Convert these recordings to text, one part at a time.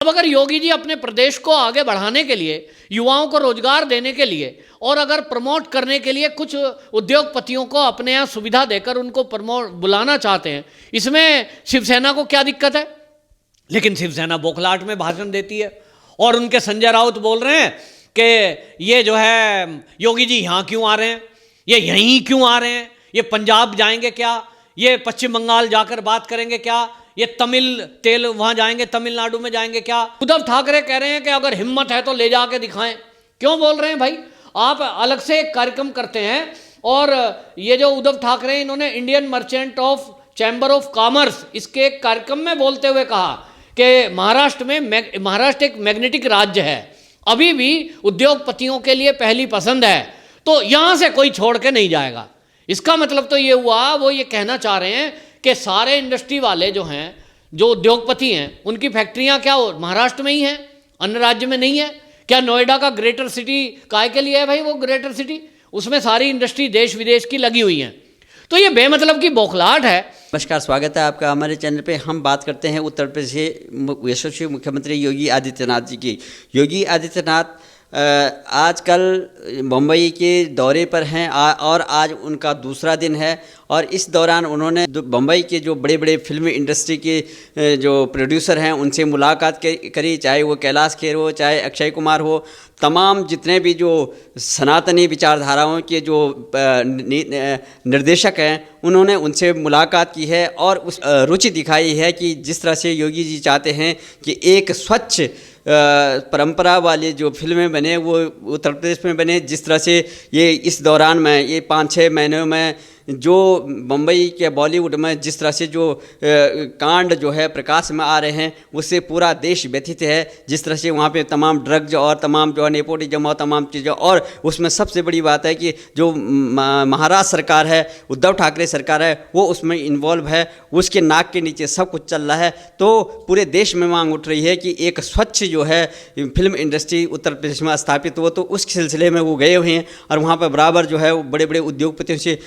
अब अगर योगी जी अपने प्रदेश को आगे बढ़ाने के लिए, युवाओं को रोजगार देने के लिए और अगर प्रमोट करने के लिए कुछ उद्योगपतियों को अपने यहाँ सुविधा देकर उनको बुलाना चाहते हैं, इसमें शिवसेना को क्या दिक्कत है? लेकिन शिवसेना बौखलाहट में भाषण देती है और उनके संजय राउत बोल रहे हैं कि ये जो है योगी जी यहाँ क्यों आ रहे हैं, ये यहीं क्यों आ रहे हैं, ये पंजाब जाएंगे क्या, ये पश्चिम बंगाल जाकर बात करेंगे क्या, ये तेल वहां जाएंगे, तमिलनाडु में जाएंगे क्या? उद्धव ठाकरे कह रहे हैं कि अगर हिम्मत है तो ले जाके दिखाएं। क्यों बोल रहे हैं भाई? आप अलग से एक कार्यक्रम करते हैं और ये जो उद्धव ठाकरे इन्होंने Indian merchant of chamber of commerce इसके एक कार्यक्रम में बोलते हुए कहा कि महाराष्ट्र एक मैग्नेटिक राज्य है, अभी भी उद्योगपतियों के लिए पहली पसंद है, तो यहां से कोई छोड़ के नहीं जाएगा। इसका मतलब तो ये हुआ, वो ये कहना चाह रहे हैं कि सारे इंडस्ट्री वाले जो हैं, जो उद्योगपति हैं, उनकी फैक्ट्रियां क्या महाराष्ट्र में ही हैं, अन्य राज्य में नहीं है क्या? नोएडा का ग्रेटर सिटी काय के लिए है भाई? वो ग्रेटर सिटी, उसमें सारी इंडस्ट्री देश विदेश की लगी हुई हैं। तो ये बेमतलब की बौखलाहट है। नमस्कार, स्वागत है आपका हमारे चैनल पे। हम बात करते हैं उत्तर प्रदेश के यशस्वी मुख्यमंत्री योगी आदित्यनाथ जी की। योगी आदित्यनाथ आजकल मुंबई के दौरे पर हैं और आज उनका दूसरा दिन है और इस दौरान उन्होंने मुंबई के जो बड़े बड़े फिल्म इंडस्ट्री के जो प्रोड्यूसर हैं उनसे मुलाकात करी, चाहे वो कैलाश खेर हो, चाहे अक्षय कुमार हो, तमाम जितने भी जो सनातनी विचारधाराओं के जो निर्देशक हैं उन्होंने उनसे मुलाकात की है और उस रुचि दिखाई है कि जिस तरह से योगी जी चाहते हैं कि एक स्वच्छ परंपरा वाले जो फिल्में बने वो उत्तर प्रदेश में बने। जिस तरह से ये इस दौरान में ये 5-6 महीनों में जो मुंबई के बॉलीवुड में जिस तरह से जो कांड जो है प्रकाश में आ रहे हैं उससे पूरा देश व्यथित है। जिस तरह से वहाँ पे तमाम ड्रग्स और तमाम जो है नेपोटिज्म और तमाम चीज़ें, और उसमें सबसे बड़ी बात है कि जो महाराष्ट्र सरकार है, उद्धव ठाकरे सरकार है, वो उसमें इन्वॉल्व है, उसके नाक के नीचे सब कुछ चल रहा है। तो पूरे देश में मांग उठ रही है कि एक स्वच्छ जो है फिल्म इंडस्ट्री उत्तर प्रदेश में स्थापित हो। तो उस सिलसिले में वो गए हुए हैं और वहाँ पर बराबर जो है वो बड़े बड़े उद्योगपतियों से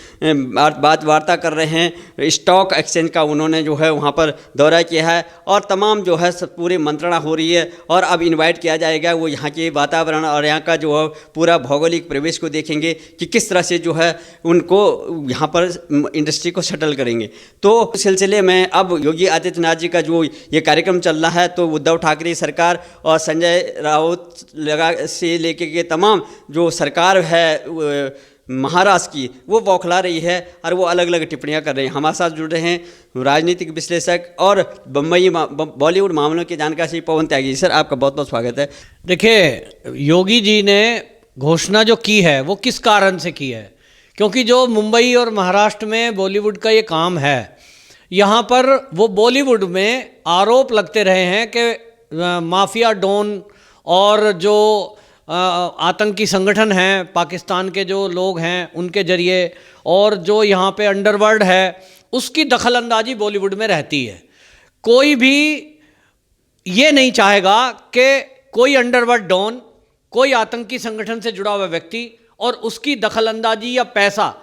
वार्ता कर रहे हैं। स्टॉक एक्सचेंज का उन्होंने जो है वहाँ पर दौरा किया है और तमाम जो है सब पूरी मंत्रणा हो रही है और अब इनवाइट किया जाएगा। वो यहाँ के वातावरण और यहाँ का जो है पूरा भौगोलिक प्रवेश को देखेंगे कि किस तरह से जो है उनको यहाँ पर इंडस्ट्री को सेटल करेंगे। तो सिलसिले में अब योगी आदित्यनाथ जी का जो ये कार्यक्रम चल रहा है, तो उद्धव ठाकरे सरकार और संजय राउत से लेके के तमाम जो सरकार है महाराष्ट्र की, वो बौखला रही है और वो अलग अलग टिप्पणियां कर रहे हैं। हमारे साथ जुड़ रहे हैं राजनीतिक विश्लेषक और बम्बई बॉलीवुड मामलों के जानकार श्री पवन त्यागी। सर, आपका बहुत बहुत स्वागत है। देखिए, योगी जी ने घोषणा जो की है वो किस कारण से की है? क्योंकि जो मुंबई और महाराष्ट्र में बॉलीवुड का ये काम है, यहाँ पर वो बॉलीवुड में आरोप लगते रहे हैं कि माफिया डॉन और जो आतंकी संगठन हैं, पाकिस्तान के जो लोग हैं उनके जरिए, और जो यहाँ पे अंडरवर्ल्ड है उसकी दखलंदाजी बॉलीवुड में रहती है। कोई भी ये नहीं चाहेगा कि कोई अंडरवर्ल्ड डॉन, कोई आतंकी संगठन से जुड़ा हुआ व्यक्ति और उसकी दखलंदाजी या पैसा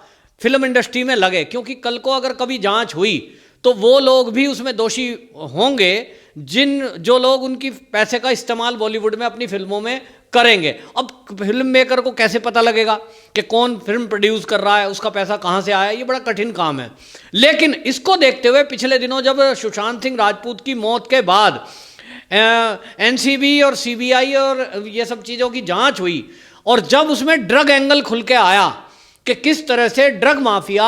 फिल्म इंडस्ट्री में लगे, क्योंकि कल को अगर कभी जांच हुई तो वो लोग भी उसमें दोषी होंगे जो लोग उनकी पैसे का इस्तेमाल बॉलीवुड में अपनी फिल्मों में करेंगे। अब फिल्म मेकर को कैसे पता लगेगा कि कौन फिल्म प्रोड्यूस कर रहा है, उसका पैसा कहाँ से आया? ये बड़ा कठिन काम है। लेकिन इसको देखते हुए पिछले दिनों जब सुशांत सिंह राजपूत की मौत के बाद एनसीबी और सीबीआई और ये सब चीज़ों की जांच हुई और जब उसमें ड्रग एंगल खुल के आया कि किस तरह से ड्रग माफिया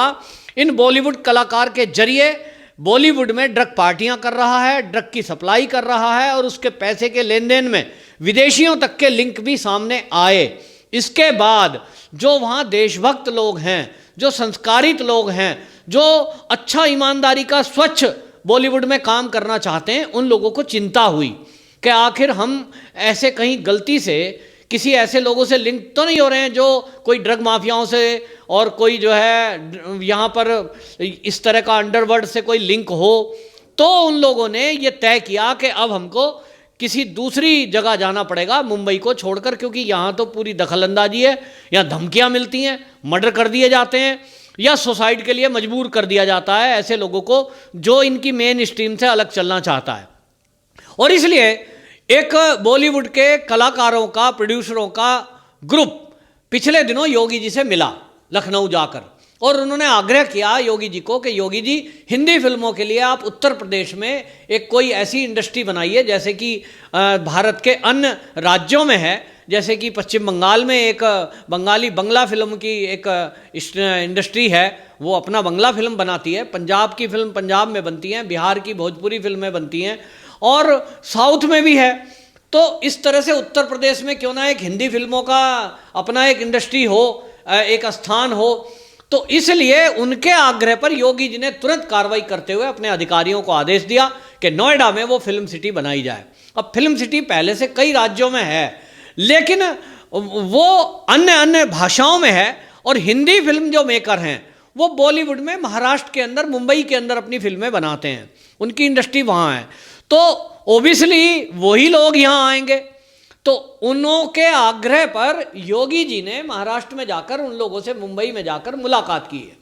इन बॉलीवुड कलाकार के जरिए बॉलीवुड में ड्रग पार्टियां कर रहा है, ड्रग की सप्लाई कर रहा है और उसके पैसे के लेन देन में विदेशियों तक के लिंक भी सामने आए। इसके बाद जो वहाँ देशभक्त लोग हैं, जो संस्कारित लोग हैं, जो अच्छा ईमानदारी का स्वच्छ बॉलीवुड में काम करना चाहते हैं, उन लोगों को चिंता हुई कि आखिर हम ऐसे कहीं गलती से किसी ऐसे लोगों से लिंक तो नहीं हो रहे हैं जो कोई ड्रग माफियाओं से और कोई जो है यहाँ पर इस तरह का अंडरवर्ल्ड से कोई लिंक हो। तो उन लोगों ने ये तय किया कि अब हमको किसी दूसरी जगह जाना पड़ेगा मुंबई को छोड़कर, क्योंकि यहाँ तो पूरी दखलंदाजी है, यहाँ धमकियाँ मिलती हैं, मर्डर कर दिए जाते हैं या सुसाइड के लिए मजबूर कर दिया जाता है ऐसे लोगों को जो इनकी मेन स्ट्रीम से अलग चलना चाहता है। और इसलिए एक बॉलीवुड के कलाकारों का, प्रोड्यूसरों का ग्रुप पिछले दिनों योगी जी से मिला लखनऊ जाकर, और उन्होंने आग्रह किया योगी जी को कि योगी जी, हिंदी फिल्मों के लिए आप उत्तर प्रदेश में एक कोई ऐसी इंडस्ट्री बनाइए जैसे कि भारत के अन्य राज्यों में है, जैसे कि पश्चिम बंगाल में एक बंगाली बंगला फिल्म की एक इंडस्ट्री है, वो अपना बंगला फिल्म बनाती है, पंजाब की फिल्म पंजाब में बनती हैं, बिहार की भोजपुरी फिल्में बनती हैं, और साउथ में भी है। तो इस तरह से उत्तर प्रदेश में क्यों ना एक हिंदी फिल्मों का अपना एक इंडस्ट्री हो, एक स्थान हो। तो इसलिए उनके आग्रह पर योगी जी ने तुरंत कार्रवाई करते हुए अपने अधिकारियों को आदेश दिया कि नोएडा में वो फिल्म सिटी बनाई जाए। अब फिल्म सिटी पहले से कई राज्यों में है, लेकिन वो अन्य अन्य भाषाओं में है, और हिंदी फिल्म जो मेकर हैं वो बॉलीवुड में महाराष्ट्र के अंदर, मुंबई के अंदर अपनी फिल्में बनाते हैं, उनकी इंडस्ट्री वहाँ है। तो ओबियसली वही लोग यहाँ आएंगे। तो उनके आग्रह पर योगी जी ने महाराष्ट्र में जाकर उन लोगों से मुंबई में जाकर मुलाकात की है,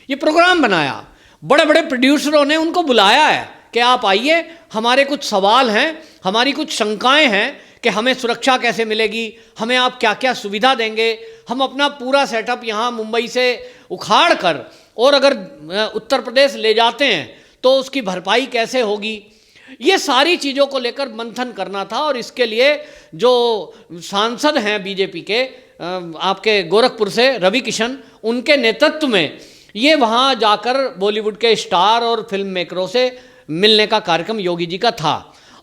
ये प्रोग्राम बनाया, बड़े बड़े प्रोड्यूसरों ने उनको बुलाया है कि आप आइए, हमारे कुछ सवाल हैं, हमारी कुछ शंकाएं हैं कि हमें सुरक्षा कैसे मिलेगी, हमें आप क्या क्या सुविधा देंगे, हम अपना पूरा सेटअप यहाँ मुंबई से उखाड़ कर और अगर उत्तर प्रदेश ले जाते हैं तो उसकी भरपाई कैसे होगी, ये सारी चीज़ों को लेकर मंथन करना था। और इसके लिए जो सांसद हैं बीजेपी के आपके गोरखपुर से रवि किशन, उनके नेतृत्व में ये वहाँ जाकर बॉलीवुड के स्टार और फिल्म मेकरों से मिलने का कार्यक्रम योगी जी का था।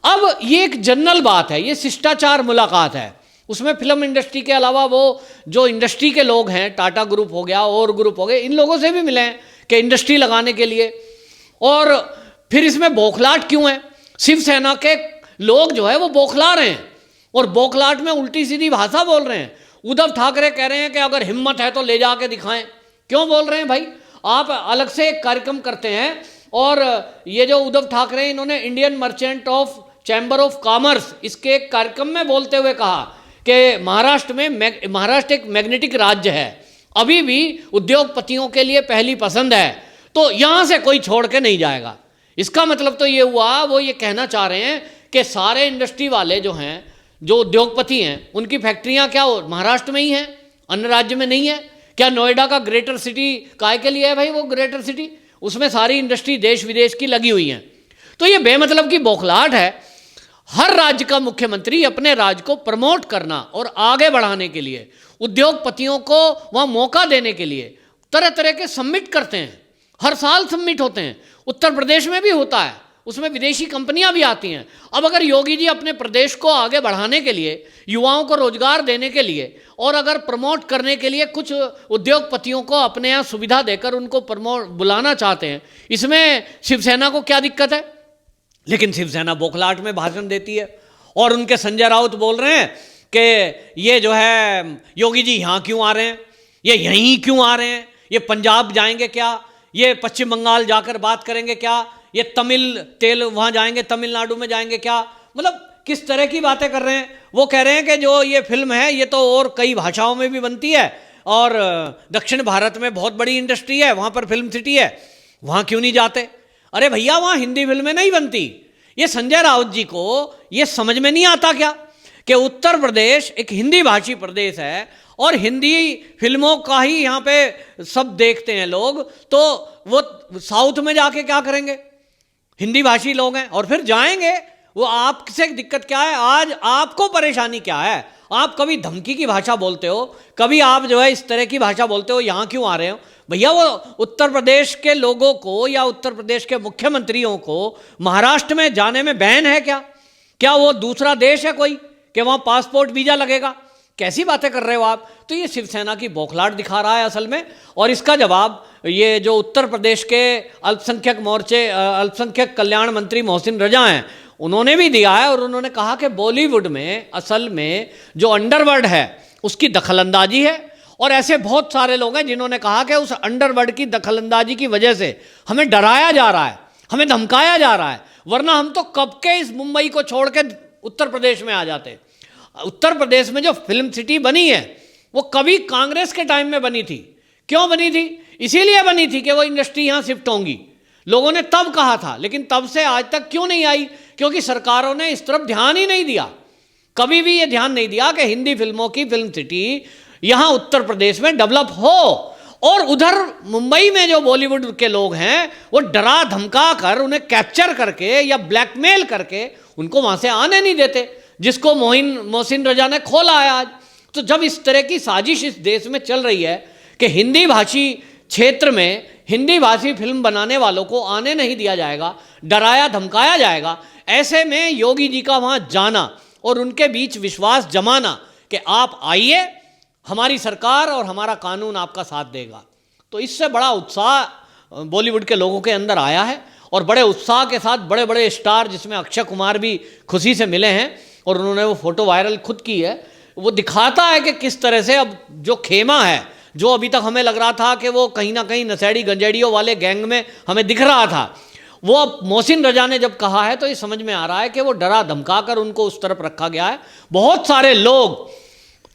अब ये एक जनरल बात है, ये शिष्टाचार मुलाकात है, उसमें फिल्म इंडस्ट्री के अलावा वो जो इंडस्ट्री के लोग हैं, टाटा ग्रुप हो गया और ग्रुप हो गए, इन लोगों से भी मिले हैं कि इंडस्ट्री लगाने के लिए। और फिर इसमें बौखलाहट क्यों है? शिवसेना के लोग जो है वो बौखला रहे हैं, और बौखलाहट में उल्टी सीधी भाषा बोल रहे हैं। उद्धव ठाकरे कह रहे हैं कि अगर हिम्मत है तो ले जाके दिखाएं। क्यों बोल रहे हैं भाई? आप अलग से एक कार्यक्रम करते हैं, और ये जो उद्धव ठाकरे, इन्होंने Indian merchant of chamber of commerce, इसके एक कार्यक्रम में बोलते हुए कहा कि महाराष्ट्र एक मैग्नेटिक राज्य है, अभी भी उद्योगपतियों के लिए पहली पसंद है, तो यहाँ से कोई छोड़ के नहीं जाएगा। इसका मतलब तो ये हुआ, वो ये कहना चाह रहे हैं कि सारे इंडस्ट्री वाले जो हैं, जो उद्योगपति हैं, उनकी फैक्ट्रियाँ क्या महाराष्ट्र में ही हैं, अन्य राज्य में नहीं है क्या? नोएडा का ग्रेटर सिटी काय के लिए है भाई? वो ग्रेटर सिटी, उसमें सारी इंडस्ट्री देश विदेश की लगी हुई हैं। तो ये बेमतलब की बौखलाहट है। हर राज्य का मुख्यमंत्री अपने राज्य को प्रमोट करना और आगे बढ़ाने के लिए, उद्योगपतियों को वहाँ मौका देने के लिए तरह तरह के समिट करते हैं, हर साल समिट होते हैं। उत्तर प्रदेश में भी होता है, उसमें विदेशी कंपनियां भी आती हैं। अब अगर योगी जी अपने प्रदेश को आगे बढ़ाने के लिए, युवाओं को रोजगार देने के लिए और अगर प्रमोट करने के लिए कुछ उद्योगपतियों को अपने यहाँ सुविधा देकर उनको बुलाना चाहते हैं, इसमें शिवसेना को क्या दिक्कत है? लेकिन शिवसेना बौखलाहट में भाषण देती है, और उनके संजय राउत बोल रहे हैं कि ये जो है योगी जी यहाँ क्यों आ रहे हैं, ये यहीं क्यों आ रहे हैं, ये पंजाब जाएंगे क्या, ये पश्चिम बंगाल जाकर बात करेंगे क्या, ये तेल वहाँ जाएंगे, तमिलनाडु में जाएंगे क्या? मतलब किस तरह की बातें कर रहे हैं। वो कह रहे हैं कि जो ये फिल्म है ये तो और कई भाषाओं में भी बनती है, और दक्षिण भारत में बहुत बड़ी इंडस्ट्री है, वहाँ पर फिल्म सिटी है, वहाँ क्यों नहीं जाते? अरे भैया, वहाँ हिंदी फिल्में नहीं बनती। ये संजय राउत जी को ये समझ में नहीं आता क्या कि उत्तर प्रदेश एक हिंदी भाषी प्रदेश है, और हिंदी फिल्मों का ही यहाँ पे सब देखते हैं लोग, तो वो साउथ में जाके क्या करेंगे? हिंदी भाषी लोग हैं, और फिर जाएंगे वो। आपसे दिक्कत क्या है? आज आपको परेशानी क्या है? आप कभी धमकी की भाषा बोलते हो, कभी आप जो है इस तरह की भाषा बोलते हो, यहाँ क्यों आ रहे हो? भैया, वो उत्तर प्रदेश के लोगों को या उत्तर प्रदेश के मुख्यमंत्रियों को महाराष्ट्र में जाने में बैन है क्या? क्या वो दूसरा देश है कोई कि वहाँ पासपोर्ट वीजा लगेगा? कैसी बातें कर रहे हो आप? तो ये शिवसेना की बौखलाहट दिखा रहा है असल में। और इसका जवाब ये जो उत्तर प्रदेश के अल्पसंख्यक कल्याण मंत्री मोहसिन रजा हैं, उन्होंने भी दिया है, और उन्होंने कहा कि बॉलीवुड में असल में जो अंडरवर्ल्ड है उसकी दखलंदाजी है। और ऐसे बहुत सारे लोग हैं जिन्होंने कहा कि उस अंडरवर्ल्ड की दखलंदाजी की वजह से हमें डराया जा रहा है, हमें धमकाया जा रहा है, वरना हम तो कब के इस मुंबई को छोड़ के उत्तर प्रदेश में आ जाते। उत्तर प्रदेश में जो फिल्म सिटी बनी है वो कभी कांग्रेस के टाइम में बनी थी। क्यों बनी थी? इसीलिए बनी थी कि वो इंडस्ट्री यहाँ शिफ्ट होंगी, लोगों ने तब कहा था। लेकिन तब से आज तक क्यों नहीं आई? क्योंकि सरकारों ने इस तरफ ध्यान ही नहीं दिया, कभी भी ये ध्यान नहीं दिया कि हिंदी फिल्मों की फिल्म सिटी यहाँ उत्तर प्रदेश में डेवलप हो। और उधर मुंबई में जो बॉलीवुड के लोग हैं वो डरा धमका कर उन्हें कैप्चर करके या ब्लैकमेल करके उनको वहाँ से आने नहीं देते, जिसको मोहसिन रजा ने खोला है आज। तो जब इस तरह की साजिश इस देश में चल रही है कि हिंदी भाषी क्षेत्र में हिंदी भाषी फिल्म बनाने वालों को आने नहीं दिया जाएगा, डराया धमकाया जाएगा, ऐसे में योगी जी का वहाँ जाना और उनके बीच विश्वास जमाना कि आप आइए, हमारी सरकार और हमारा कानून आपका साथ देगा, तो इससे बड़ा उत्साह बॉलीवुड के लोगों के अंदर आया है। और बड़े उत्साह के साथ बड़े बड़े स्टार, जिसमें अक्षय कुमार भी खुशी से मिले हैं और उन्होंने वो फोटो वायरल खुद की है, वो दिखाता है कि किस तरह से अब जो खेमा है, जो अभी तक हमें लग रहा था कि वो कहीं ना कहीं नशेड़ी गंजेड़ियों वाले गैंग में हमें दिख रहा था, वो अब मोहसिन रजा ने जब कहा है तो ये समझ में आ रहा है कि वो डरा धमका कर उनको उस तरफ रखा गया है। बहुत सारे लोग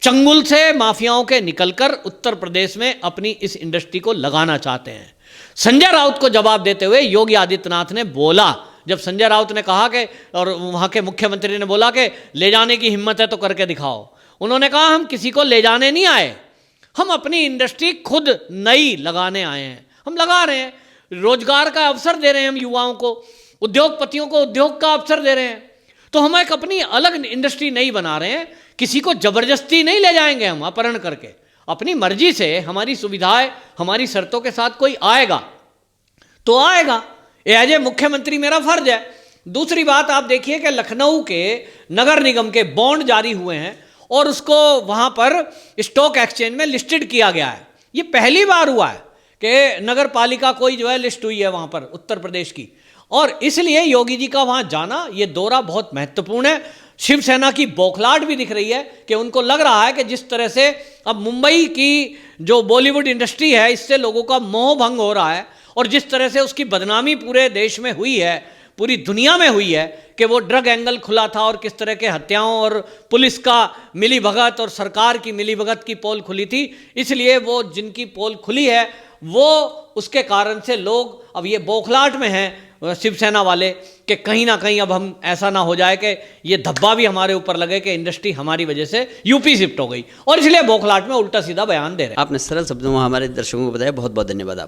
चंगुल से माफियाओं के निकलकर उत्तर प्रदेश में अपनी इस इंडस्ट्री को लगाना चाहते हैं। संजय राउत को जवाब देते हुए योगी आदित्यनाथ ने बोला, जब संजय राउत ने कहा कि, और वहाँ के मुख्यमंत्री ने बोला कि ले जाने की हिम्मत है तो करके दिखाओ, उन्होंने कहा हम किसी को ले जाने नहीं आए, हम अपनी इंडस्ट्री खुद नई लगाने आए हैं, हम लगा रहे हैं, रोजगार का अवसर दे रहे हैं हम युवाओं को, उद्योगपतियों को उद्योग का अवसर दे रहे हैं, तो हम एक अपनी अलग इंडस्ट्री नहीं बना रहे हैं, किसी को जबरदस्ती नहीं ले जाएंगे हम अपहरण करके, अपनी मर्जी से हमारी सुविधाएं हमारी शर्तों के साथ कोई आएगा तो आएगा, एज ए मुख्यमंत्री मेरा फर्ज है। दूसरी बात आप देखिए कि लखनऊ के नगर निगम के बॉन्ड जारी हुए हैं और उसको वहाँ पर स्टॉक एक्सचेंज में लिस्टेड किया गया है। ये पहली बार हुआ है कि नगर पालिका कोई जो है लिस्ट हुई है वहाँ पर उत्तर प्रदेश की, और इसलिए योगी जी का वहाँ जाना, ये दौरा बहुत महत्वपूर्ण है। शिवसेना की बौखलाहट भी दिख रही है कि उनको लग रहा है कि जिस तरह से अब मुंबई की जो बॉलीवुड इंडस्ट्री है इससे लोगों का मोह भंग हो रहा है, और जिस तरह से उसकी बदनामी पूरे देश में हुई है, पूरी दुनिया में हुई है कि वो ड्रग एंगल खुला था और किस तरह के हत्याओं और पुलिस का मिलीभगत और सरकार की मिलीभगत की पोल खुली थी, इसलिए वो जिनकी पोल खुली है वो उसके कारण से लोग अब ये बौखलाहट में हैं शिवसेना वाले कि कहीं ना कहीं अब हम ऐसा ना हो जाए कि ये धब्बा भी हमारे ऊपर लगे कि इंडस्ट्री हमारी वजह से यूपी शिफ्ट हो गई, और इसलिए बौखलाहट में उल्टा सीधा बयान दे रहे हैं। आपने सरल शब्दों में हमारे दर्शकों को बताया, बहुत बहुत धन्यवाद आप।